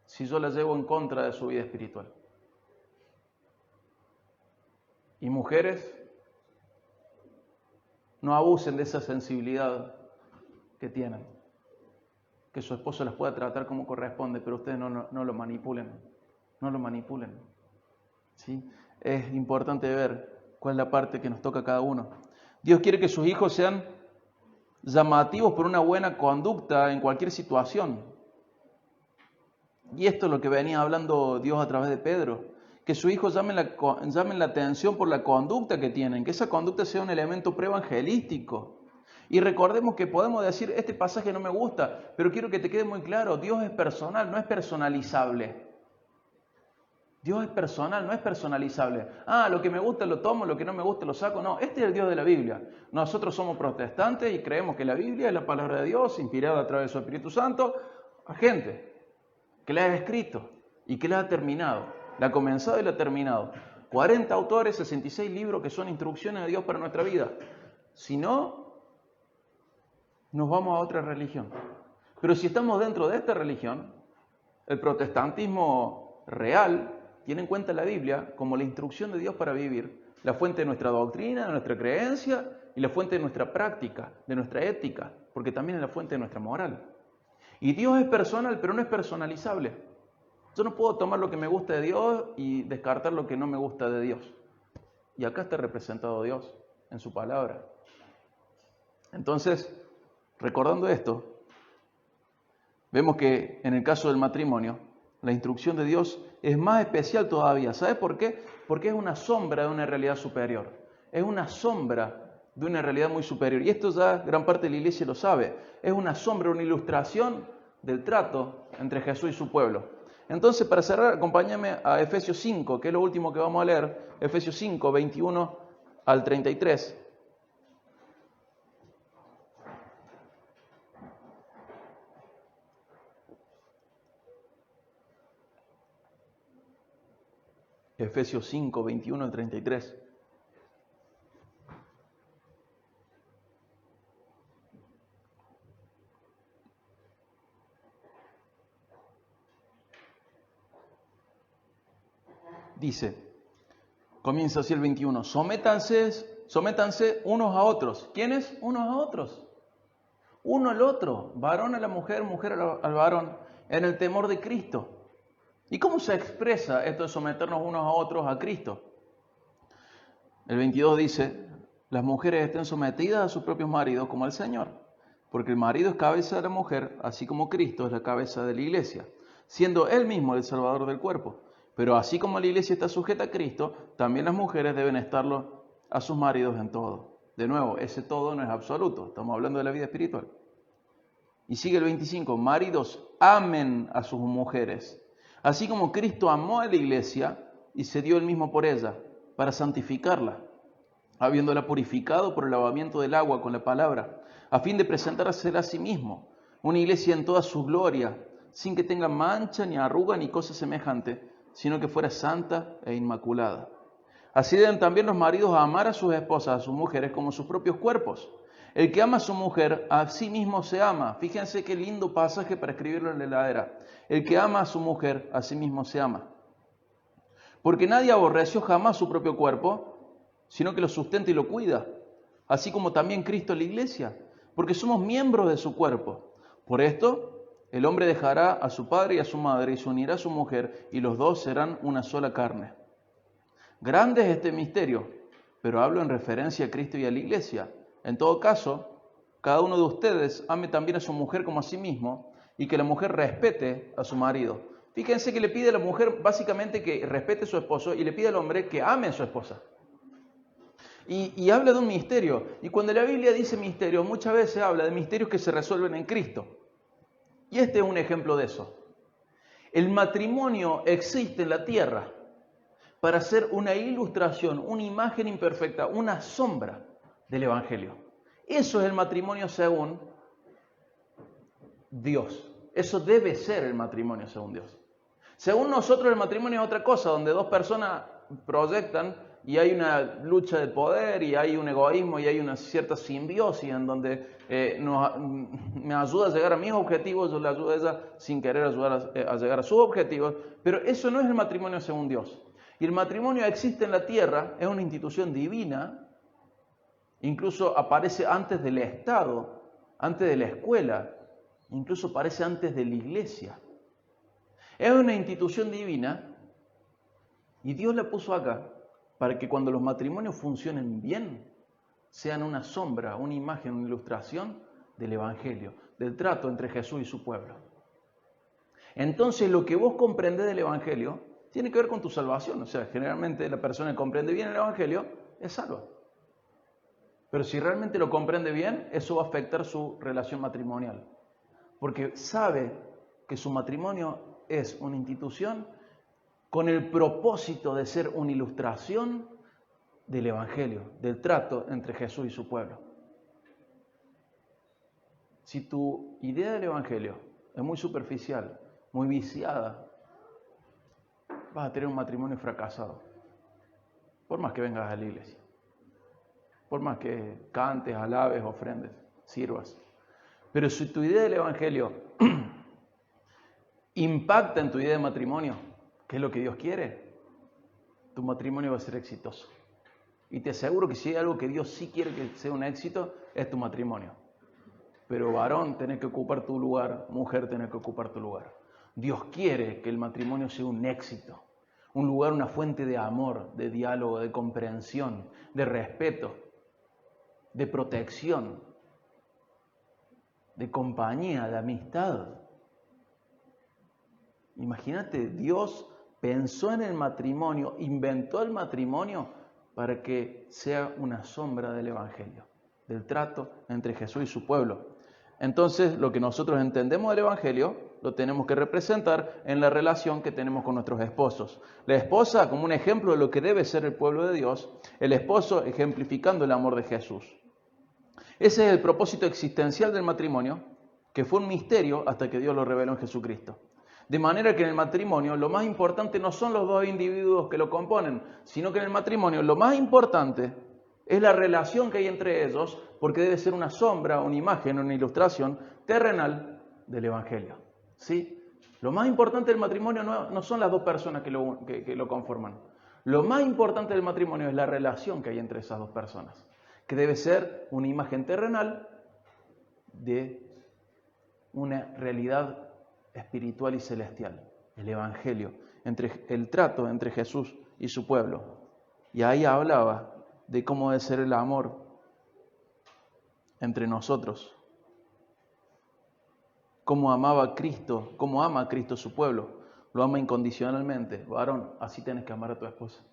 si yo la llevo en contra de su vida espiritual. Y mujeres, no abusen de esa sensibilidad que tienen. Que su esposo las pueda tratar como corresponde, pero ustedes no lo manipulen. No lo manipulen. ¿Sí? Es importante ver cuál es la parte que nos toca a cada uno. Dios quiere que sus hijos sean llamativos por una buena conducta en cualquier situación. Y esto es lo que venía hablando Dios a través de Pedro. Que sus hijos llamen la atención por la conducta que tienen. Que esa conducta sea un elemento preevangelístico. Y recordemos que podemos decir, este pasaje no me gusta, pero quiero que te quede muy claro, Dios es personal, no es personalizable. Dios es personal, no es personalizable. Lo que me gusta lo tomo, lo que no me gusta lo saco. No, este es el Dios de la Biblia. Nosotros somos protestantes y creemos que la Biblia es la palabra de Dios, inspirada a través de su Espíritu Santo, a gente que la ha escrito y que la ha terminado. La ha comenzado y la ha terminado. 40 autores, 66 libros que son instrucciones de Dios para nuestra vida. Si no, nos vamos a otra religión. Pero si estamos dentro de esta religión, el protestantismo real tiene en cuenta la Biblia como la instrucción de Dios para vivir, la fuente de nuestra doctrina, de nuestra creencia y la fuente de nuestra práctica, de nuestra ética, porque también es la fuente de nuestra moral. Y Dios es personal, pero no es personalizable. Yo no puedo tomar lo que me gusta de Dios y descartar lo que no me gusta de Dios. Y acá está representado Dios en su palabra. Entonces, recordando esto, vemos que en el caso del matrimonio, la instrucción de Dios es más especial todavía. ¿Sabes por qué? Porque es una sombra de una realidad superior. Es una sombra de una realidad muy superior. Y esto ya gran parte de la iglesia lo sabe. Es una sombra, una ilustración del trato entre Jesús y su pueblo. Entonces, para cerrar, acompáñame a Efesios 5, que es lo último que vamos a leer. Efesios 5, 21 al 33. Efesios 5, 21 al 33. Dice, comienza así el 21, sométanse unos a otros. ¿Quiénes? Unos a otros. Uno al otro, varón a la mujer, mujer al varón, en el temor de Cristo. ¿Y cómo se expresa esto de someternos unos a otros a Cristo? El 22 dice, las mujeres estén sometidas a sus propios maridos como al Señor, porque el marido es cabeza de la mujer, así como Cristo es la cabeza de la iglesia, siendo Él mismo el Salvador del cuerpo. Pero así como la iglesia está sujeta a Cristo, también las mujeres deben estarlo a sus maridos en todo. De nuevo, ese todo no es absoluto, estamos hablando de la vida espiritual. Y sigue el 25, maridos, amen a sus mujeres, así como Cristo amó a la iglesia y se dio Él mismo por ella, para santificarla, habiéndola purificado por el lavamiento del agua con la palabra, a fin de presentársela a sí mismo, una iglesia en toda su gloria, sin que tenga mancha, ni arruga, ni cosa semejante, sino que fuera santa e inmaculada. Así deben también los maridos amar a sus esposas, a sus mujeres, como sus propios cuerpos. El que ama a su mujer, a sí mismo se ama. Fíjense qué lindo pasaje para escribirlo en la heladera. El que ama a su mujer, a sí mismo se ama. Porque nadie aborreció jamás su propio cuerpo, sino que lo sustenta y lo cuida, así como también Cristo la iglesia, porque somos miembros de su cuerpo. Por esto, el hombre dejará a su padre y a su madre y se unirá a su mujer, y los dos serán una sola carne. Grande es este misterio, pero hablo en referencia a Cristo y a la iglesia. En todo caso, cada uno de ustedes ame también a su mujer como a sí mismo, y que la mujer respete a su marido. Fíjense que le pide a la mujer básicamente que respete a su esposo y le pide al hombre que ame a su esposa. Y habla de un misterio. Y cuando la Biblia dice misterio, muchas veces habla de misterios que se resuelven en Cristo. Y este es un ejemplo de eso. El matrimonio existe en la tierra para ser una ilustración, una imagen imperfecta, una sombra del Evangelio. Eso es el matrimonio según Dios. Eso debe ser el matrimonio según Dios. Según nosotros el matrimonio es otra cosa, donde dos personas proyectan y hay una lucha de poder y hay un egoísmo y hay una cierta simbiosis en donde me ayuda a llegar a mis objetivos, yo le ayudo a ella sin querer ayudar a llegar a sus objetivos, pero eso no es el matrimonio según Dios. Y el matrimonio existe en la tierra, es una institución divina, incluso aparece antes del Estado, antes de la escuela, incluso aparece antes de la iglesia. Es una institución divina y Dios la puso acá para que cuando los matrimonios funcionen bien, sean una sombra, una imagen, una ilustración del Evangelio, del trato entre Jesús y su pueblo. Entonces, lo que vos comprendés del Evangelio tiene que ver con tu salvación. O sea, generalmente la persona que comprende bien el Evangelio es salva. Pero si realmente lo comprende bien, eso va a afectar su relación matrimonial. Porque sabe que su matrimonio es una institución con el propósito de ser una ilustración del Evangelio, del trato entre Jesús y su pueblo. Si tu idea del Evangelio es muy superficial, muy viciada, vas a tener un matrimonio fracasado. Por más que vengas a la iglesia. Por más que cantes, alabes, ofrendes, sirvas. Pero si tu idea del Evangelio impacta en tu idea de matrimonio, que es lo que Dios quiere, tu matrimonio va a ser exitoso. Y te aseguro que si hay algo que Dios sí quiere que sea un éxito, es tu matrimonio. Pero varón, tenés que ocupar tu lugar, mujer, tenés que ocupar tu lugar. Dios quiere que el matrimonio sea un éxito, un lugar, una fuente de amor, de diálogo, de comprensión, de respeto, de protección, de compañía, de amistad. Imagínate, Dios pensó en el matrimonio, inventó el matrimonio para que sea una sombra del Evangelio, del trato entre Jesús y su pueblo. Entonces, lo que nosotros entendemos del Evangelio lo tenemos que representar en la relación que tenemos con nuestros esposos. La esposa como un ejemplo de lo que debe ser el pueblo de Dios, el esposo ejemplificando el amor de Jesús. Ese es el propósito existencial del matrimonio, que fue un misterio hasta que Dios lo reveló en Jesucristo. De manera que en el matrimonio lo más importante no son los dos individuos que lo componen, sino que en el matrimonio lo más importante es la relación que hay entre ellos, porque debe ser una sombra, una imagen, una ilustración terrenal del Evangelio. ¿Sí? Lo más importante del matrimonio no son las dos personas que lo conforman. Lo más importante del matrimonio es la relación que hay entre esas dos personas, que debe ser una imagen terrenal de una realidad espiritual y celestial, el Evangelio, el trato entre Jesús y su pueblo. Y ahí hablaba de cómo debe ser el amor entre nosotros, cómo amaba Cristo, cómo ama a Cristo su pueblo. Lo ama incondicionalmente. Varón, así tienes que amar a tu esposa.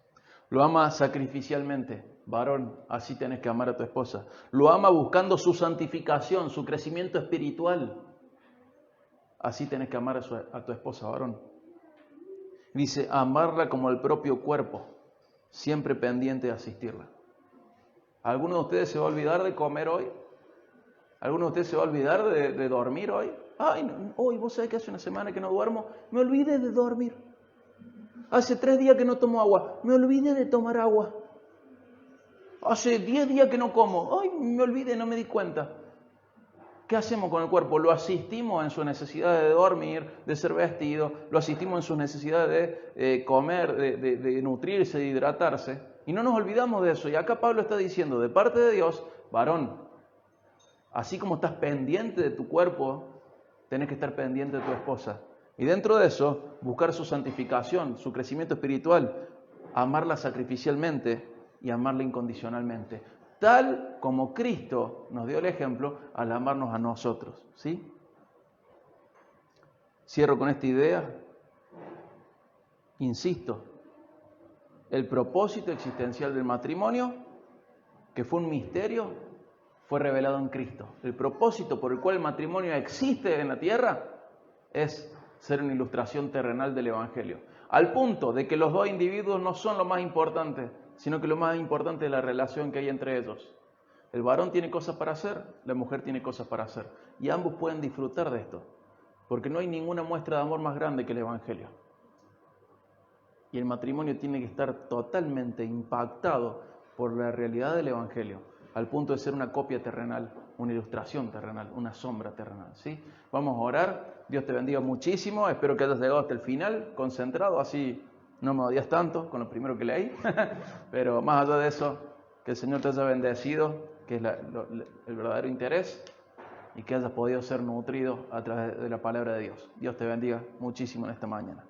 Lo ama sacrificialmente. Varón, así tienes que amar a tu esposa. Lo ama buscando su santificación, su crecimiento espiritual. Así tenés que amar a tu esposa, varón. Dice, amarla como el propio cuerpo, siempre pendiente de asistirla. ¿Alguno de ustedes se va a olvidar de comer hoy? ¿Alguno de ustedes se va a olvidar de dormir hoy? Ay, no, hoy, vos sabés que hace una semana que no duermo, me olvidé de dormir. Hace 3 días que no tomo agua, me olvidé de tomar agua. Hace 10 días que no como, ay, me olvidé, no me di cuenta. ¿Qué hacemos con el cuerpo? Lo asistimos en su necesidad de dormir, de ser vestido, lo asistimos en su necesidad de comer, de nutrirse, de hidratarse, y no nos olvidamos de eso. Y acá Pablo está diciendo, de parte de Dios, varón, así como estás pendiente de tu cuerpo, tenés que estar pendiente de tu esposa. Y dentro de eso, buscar su santificación, su crecimiento espiritual, amarla sacrificialmente y amarla incondicionalmente. Tal como Cristo nos dio el ejemplo al amarnos a nosotros, ¿sí? Cierro con esta idea. Insisto, el propósito existencial del matrimonio, que fue un misterio, fue revelado en Cristo. El propósito por el cual el matrimonio existe en la tierra es ser una ilustración terrenal del Evangelio. Al punto de que los dos individuos no son lo más importante, sino que lo más importante es la relación que hay entre ellos. El varón tiene cosas para hacer, la mujer tiene cosas para hacer. Y ambos pueden disfrutar de esto, porque no hay ninguna muestra de amor más grande que el Evangelio. Y el matrimonio tiene que estar totalmente impactado por la realidad del Evangelio, al punto de ser una copia terrenal, una ilustración terrenal, una sombra terrenal, ¿sí? Vamos a orar. Dios te bendiga muchísimo. Espero que hayas llegado hasta el final, concentrado, así no me odias tanto con lo primero que leí. Pero más allá de eso, que el Señor te haya bendecido, que es el verdadero interés, y que hayas podido ser nutrido a través de la palabra de Dios. Dios te bendiga muchísimo en esta mañana.